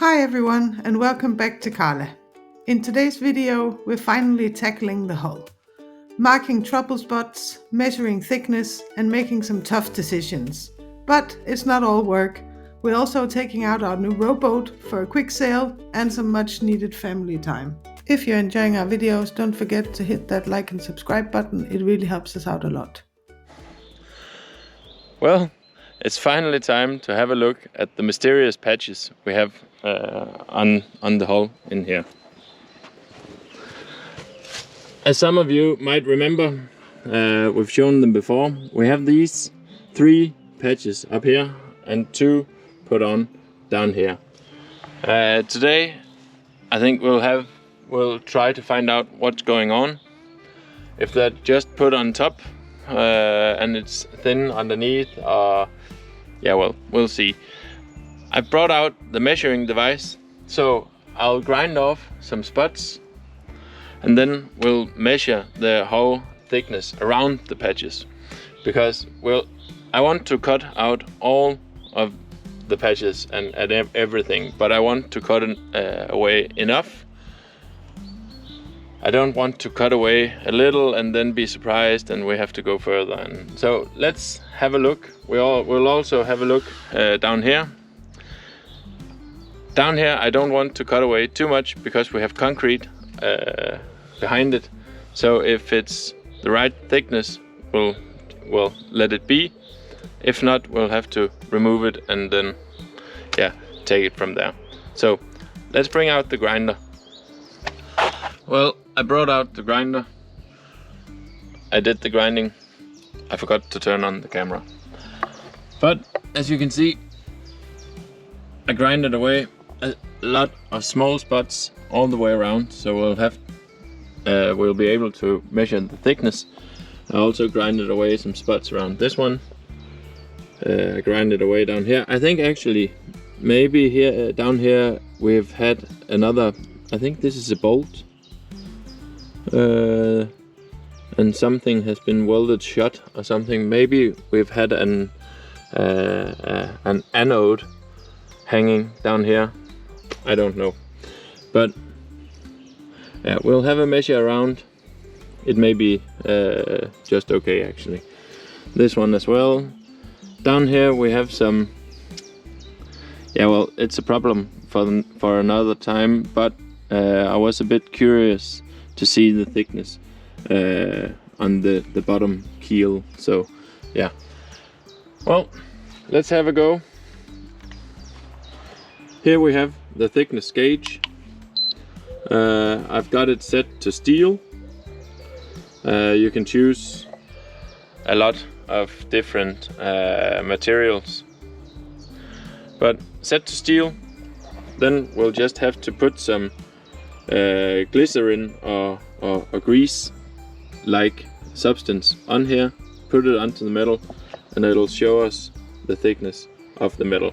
Hi everyone and welcome back to Carla. In today's video we're finally tackling the hull. Marking trouble spots, measuring thickness and making some tough decisions. But it's not all work. We're also taking out our new rowboat for a quick sail and some much needed family time. If you're enjoying our videos, don't forget to hit that like and subscribe button. It really helps us out a lot. Well, it's finally time to have a look at the mysterious patches we have on the hull in here. As some of you might remember, we've shown them before. We have these 3 patches up here and 2 put on down here. Today I think we'll try to find out what's going on. If they're just put on top and it's thin underneath, yeah, well, we'll see. I brought out the measuring device, so I'll grind off some spots and then we'll measure the whole thickness around the patches, because I want to cut out all of the patches and everything, but I want to cut away enough. I don't want to cut away a little and then be surprised and we have to go further. And so let's have a look. We'll also have a look down here. Down here I don't want to cut away too much because we have concrete behind it. So if it's the right thickness, we'll let it be. If not, we'll have to remove it and then take it from there. So let's bring out the grinder. Well, I brought out the grinder. I did the grinding. I forgot to turn on the camera. But as you can see, I grinded away a lot of small spots all the way around, so we'll be able to measure the thickness. I also grinded away some spots around this one. I grinded away down here. I think actually maybe here down here we've had another, I think this is a bolt. And something has been welded shut or something. Maybe we've had an anode hanging down here. I don't know, but yeah, we'll have a measure around. It may be just okay actually. This one as well. Down here we have some. Yeah, well, it's a problem for another time. But I was a bit curious to see the thickness on the bottom keel. So yeah, well, let's have a go. Here we have the thickness gauge. I've got it set to steel. You can choose a lot of different materials, but set to steel. Then we'll just have to put some glycerin or grease like substance on here, put it onto the metal, and it'll show us the thickness of the metal.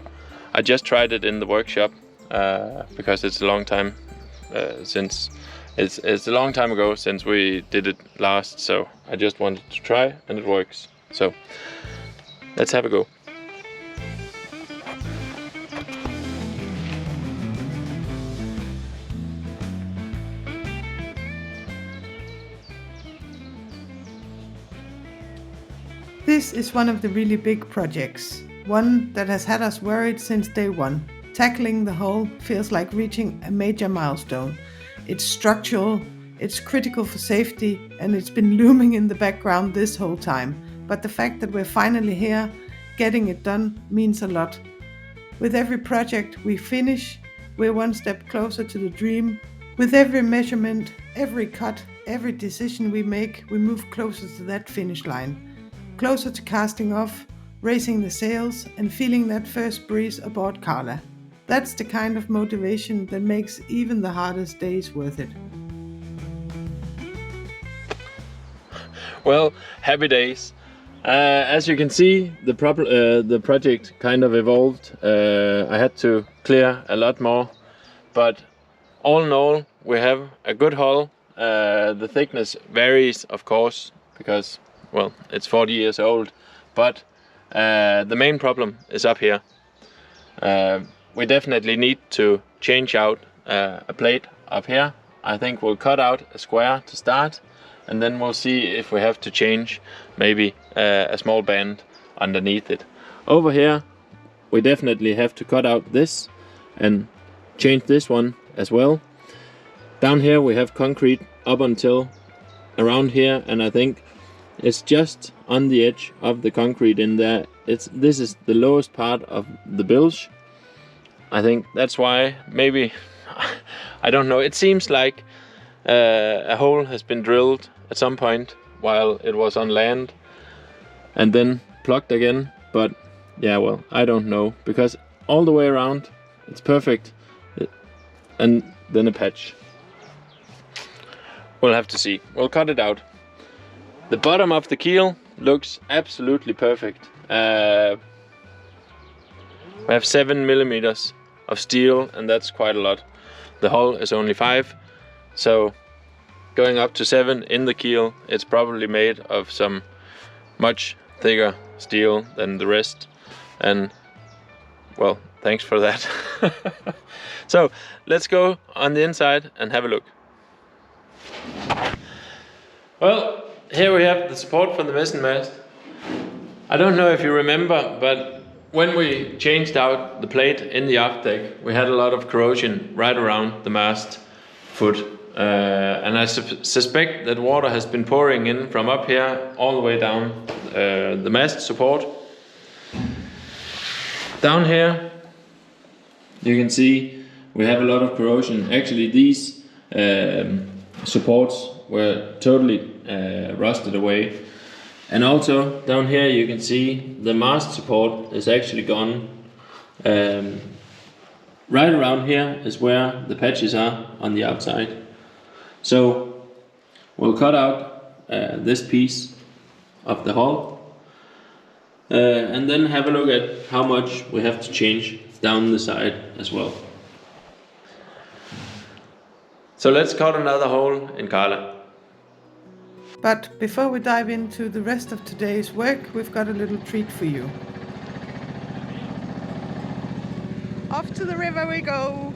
I just tried it in the workshop because it's a long time since it's a long time ago since we did it last, so I just wanted to try and it works. So let's have a go. This is one of the really big projects, one that has had us worried since day one. Tackling the hull feels like reaching a major milestone. It's structural, it's critical for safety, and it's been looming in the background this whole time. But the fact that we're finally here, getting it done, means a lot. With every project we finish, we're one step closer to the dream. With every measurement, every cut, every decision we make, we move closer to that finish line. Closer to casting off, raising the sails, and feeling that first breeze aboard Carla. That's the kind of motivation that makes even the hardest days worth it. Well, happy days. As you can see, the project kind of evolved. I had to clear a lot more, but all in all, we have a good hull. The thickness varies, of course, because, well, it's 40 years old, but the main problem is up here. we definitely need to change out a plate up here. I think we'll cut out a square to start, and then we'll see if we have to change maybe a small band underneath it. Over here we definitely have to cut out this and change this one as well. Down here we have concrete up until around here, and I think it's just on the edge of the concrete in there. This is the lowest part of the bilge. I think that's why, maybe, I don't know, it seems like a hole has been drilled at some point while it was on land and then plugged again, but yeah, well, I don't know, because all the way around it's perfect, and then a patch. We'll have to see. We'll cut it out. The bottom of the keel looks absolutely perfect. We have 7 millimeters of steel, and that's quite a lot. The hull is only 5, so going up to 7 in the keel, it's probably made of some much thicker steel than the rest, and well, thanks for that. So let's go on the inside and have a look. Well, here we have the support for the mizzen mast. I don't know if you remember, but when we changed out the plate in the aft deck, we had a lot of corrosion right around the mast foot. And I suspect that water has been pouring in from up here all the way down the mast support. Down here, you can see we have a lot of corrosion. Actually, these supports were totally rusted away. And also down here you can see the mast support is actually gone. Right around here is where the patches are on the outside. So we'll cut out this piece of the hull and then have a look at how much we have to change down the side as well. So let's cut another hole in Carla. But before we dive into the rest of today's work, we've got a little treat for you. Off to the river we go!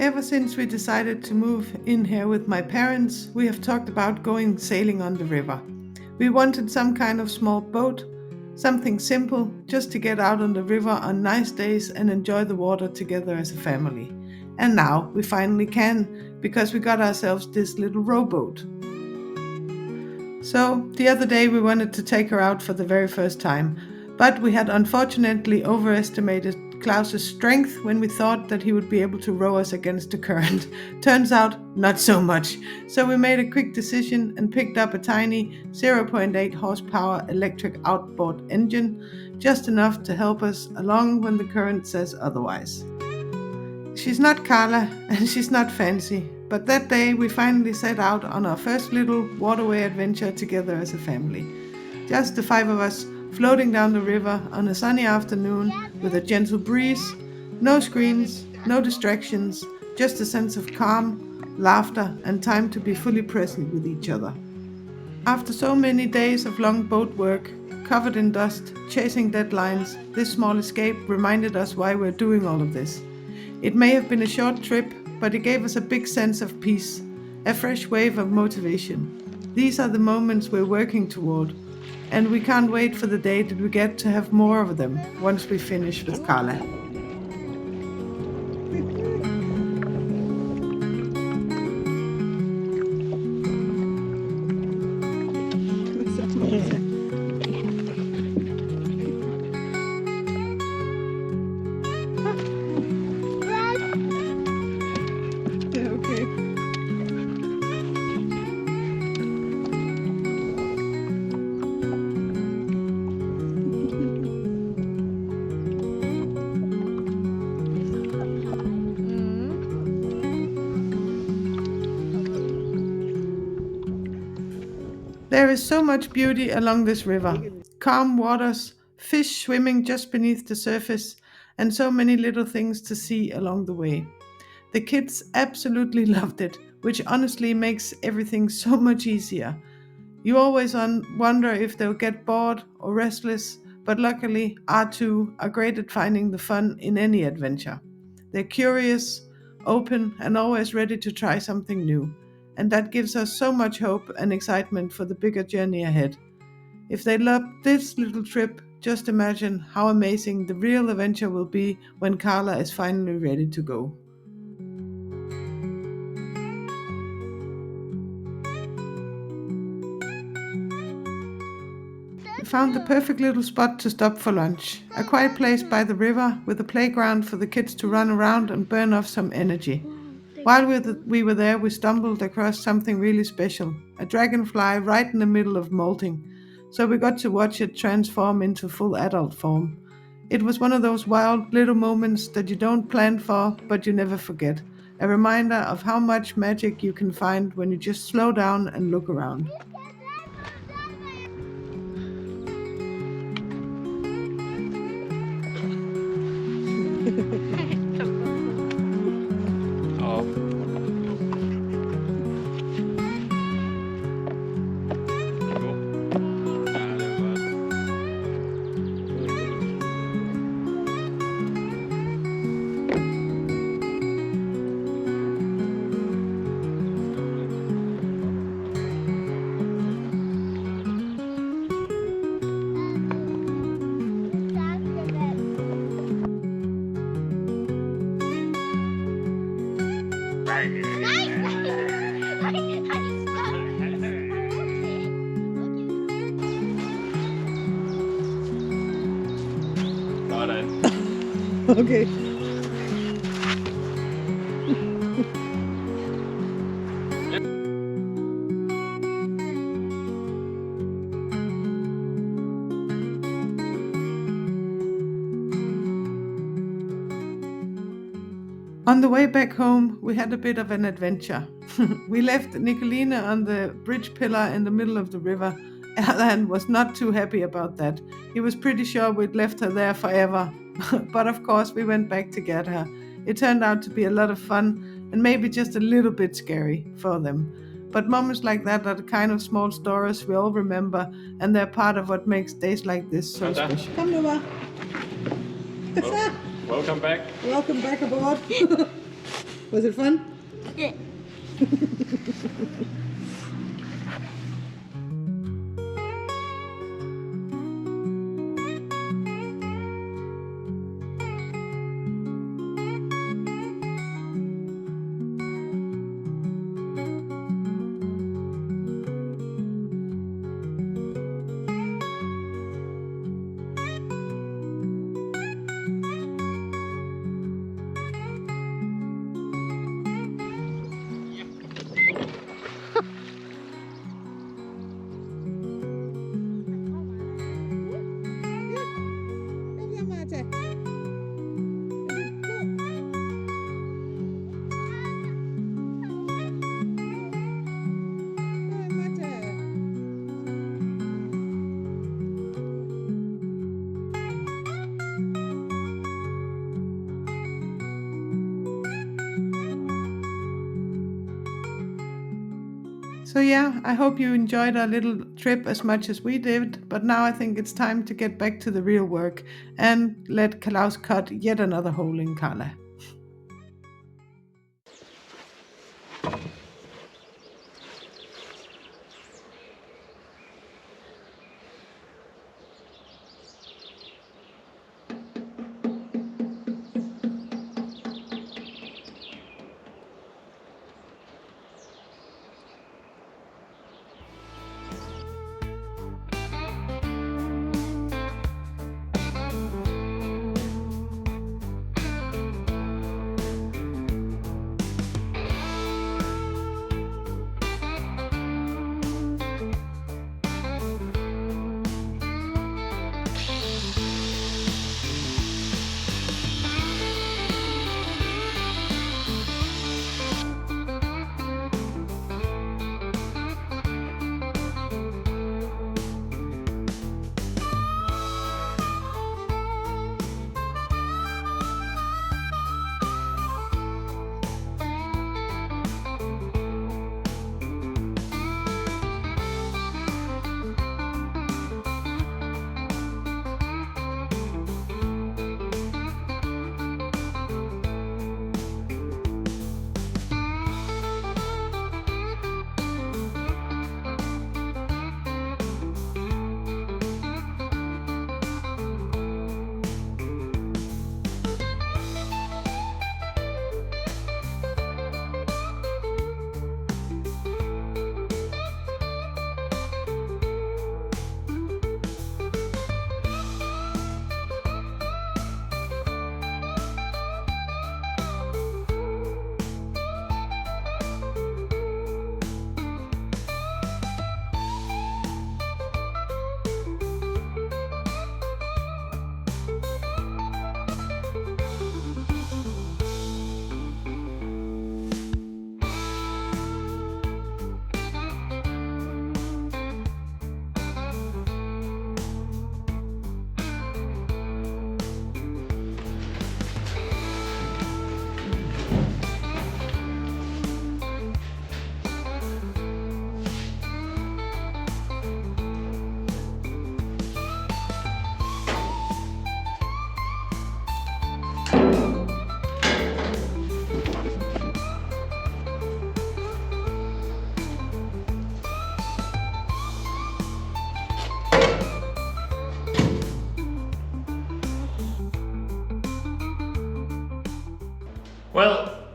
Ever since we decided to move in here with my parents, we have talked about going sailing on the river. We wanted some kind of small boat, something simple, just to get out on the river on nice days and enjoy the water together as a family. And now we finally can, because we got ourselves this little rowboat. So the other day we wanted to take her out for the very first time, but we had unfortunately overestimated Klaus's strength when we thought that he would be able to row us against the current. Turns out, not so much. So we made a quick decision and picked up a tiny 0.8 horsepower electric outboard engine, just enough to help us along when the current says otherwise. She's not Carla and she's not fancy, but that day we finally set out on our first little waterway adventure together as a family. Just the 5 of us, floating down the river on a sunny afternoon with a gentle breeze, no screens, no distractions, just a sense of calm, laughter, and time to be fully present with each other. After so many days of long boat work, covered in dust, chasing deadlines, this small escape reminded us why we're doing all of this. It may have been a short trip, but it gave us a big sense of peace, a fresh wave of motivation. These are the moments we're working toward, and we can't wait for the day that we get to have more of them once we finish with Carla. There is so much beauty along this river. Calm waters, fish swimming just beneath the surface, and so many little things to see along the way. The kids absolutely loved it, which honestly makes everything so much easier. You always wonder if they'll get bored or restless, but luckily R2 are great at finding the fun in any adventure. They're curious, open, and always ready to try something new, and that gives us so much hope and excitement for the bigger journey ahead. If they love this little trip, just imagine how amazing the real adventure will be when Carla is finally ready to go. We found the perfect little spot to stop for lunch. A quiet place by the river with a playground for the kids to run around and burn off some energy. While we were there, we stumbled across something really special, a dragonfly right in the middle of molting. So we got to watch it transform into full adult form. It was one of those wild little moments that you don't plan for, but you never forget. A reminder of how much magic you can find when you just slow down and look around. Okay. On the way back home, we had a bit of an adventure. We left Nicolina on the bridge pillar in the middle of the river. Alan was not too happy about that. He was pretty sure we'd left her there forever. But of course, we went back to get her. It turned out to be a lot of fun and maybe just a little bit scary for them. But moments like that are the kind of small stories we all remember, and they're part of what makes days like this so special. Come, Nova. Welcome back. Welcome back aboard. Was it fun? Yeah. So yeah, I hope you enjoyed our little trip as much as we did, but now I think it's time to get back to the real work and let Klaus cut yet another hole in Carla.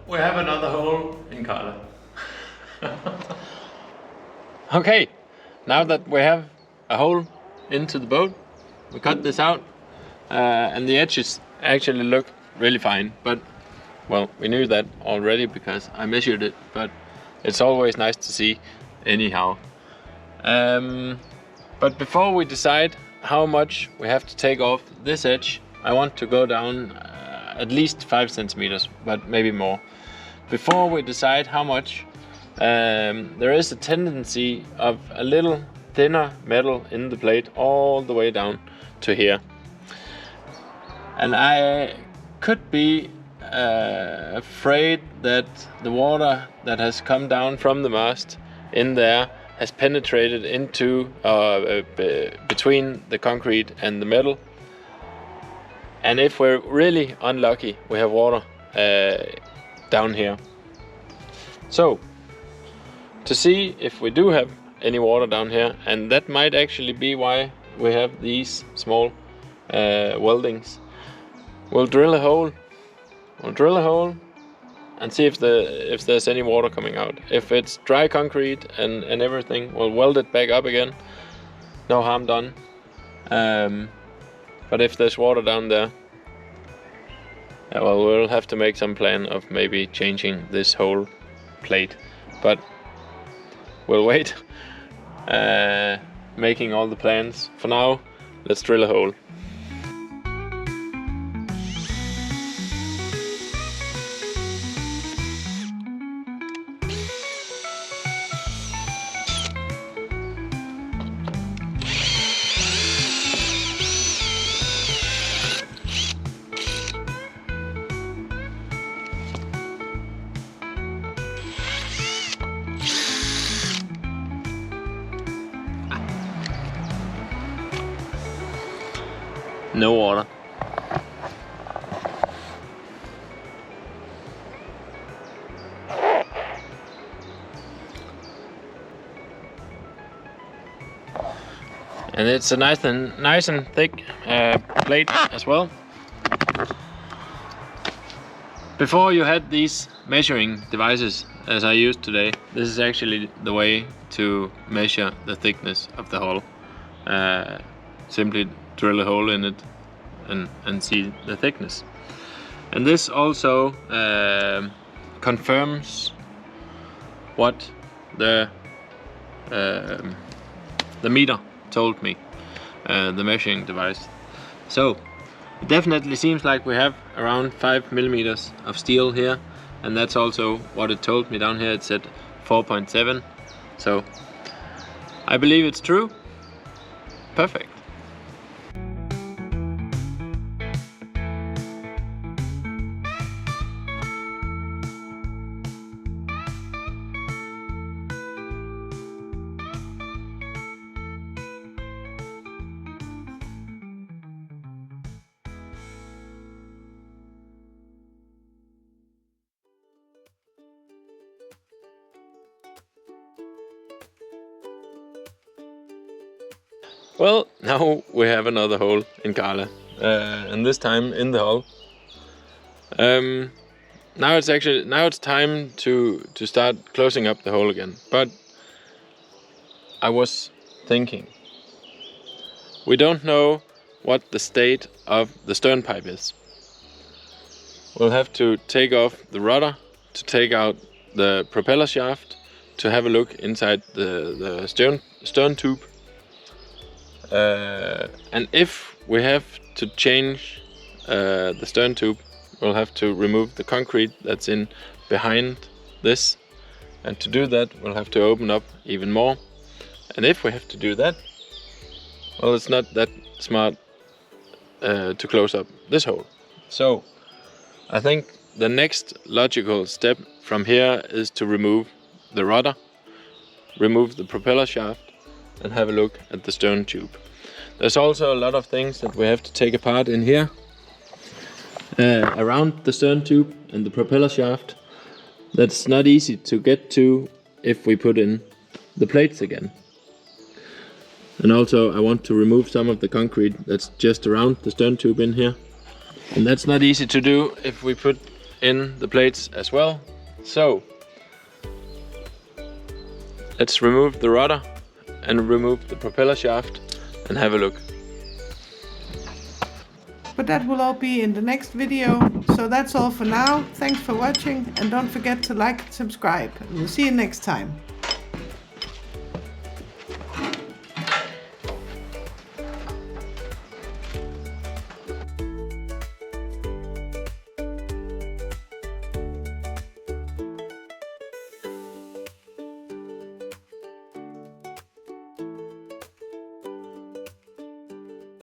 we have another hole in Carla. Okay, now that we have a hole into the boat, we cut this out, and the edges actually look really fine. But well, we knew that already because I measured it, but it's always nice to see anyhow. But before we decide how much we have to take off this edge, I want to go down at least 5 centimeters, but maybe more. Before we decide how much, there is a tendency of a little thinner metal in the plate all the way down to here. And I could be afraid that the water that has come down from the mast in there has penetrated into between the concrete and the metal. And if we're really unlucky, we have water down here. So, to see if we do have any water down here, and that might actually be why we have these small weldings, we'll drill a hole. We'll drill a hole and see if there's any water coming out. If it's dry concrete and everything, we'll weld it back up again. No harm done. But if there's water down there, well, we'll have to make some plan of maybe changing this whole plate. But we'll wait, making all the plans. For now, let's drill a hole. No water. And it's a nice and thick plate as well. Before you had these measuring devices as I used today, this is actually the way to measure the thickness of the hull. Simply drill a hole in it and see the thickness. And this also confirms what the meter told me, the measuring device. So it definitely seems like we have around 5 millimeters of steel here, and that's also what it told me down here. It said 4.7, so I believe it's true. Perfect. Well, now we have another hole in Carla, and this time in the hull. Now it's time to start closing up the hole again. But I was thinking, we don't know what the state of the stern pipe is. We'll have to take off the rudder to take out the propeller shaft to have a look inside the stern tube. And if we have to change the stern tube, we'll have to remove the concrete that's in behind this, and to do that we'll have to open up even more. And if we have to do that, well, it's not that smart to close up this hole. So I think the next logical step from here is to remove the rudder, remove the propeller shaft, and have a look at the stern tube. There's also a lot of things that we have to take apart in here, around the stern tube and the propeller shaft. That's not easy to get to if we put in the plates again. And also I want to remove some of the concrete that's just around the stern tube in here, and that's not easy to do if we put in the plates as well. So let's remove the rudder and remove the propeller shaft and have a look. But that will all be in the next video. So that's all for now. Thanks for watching, and don't forget to like and subscribe. And we'll see you next time.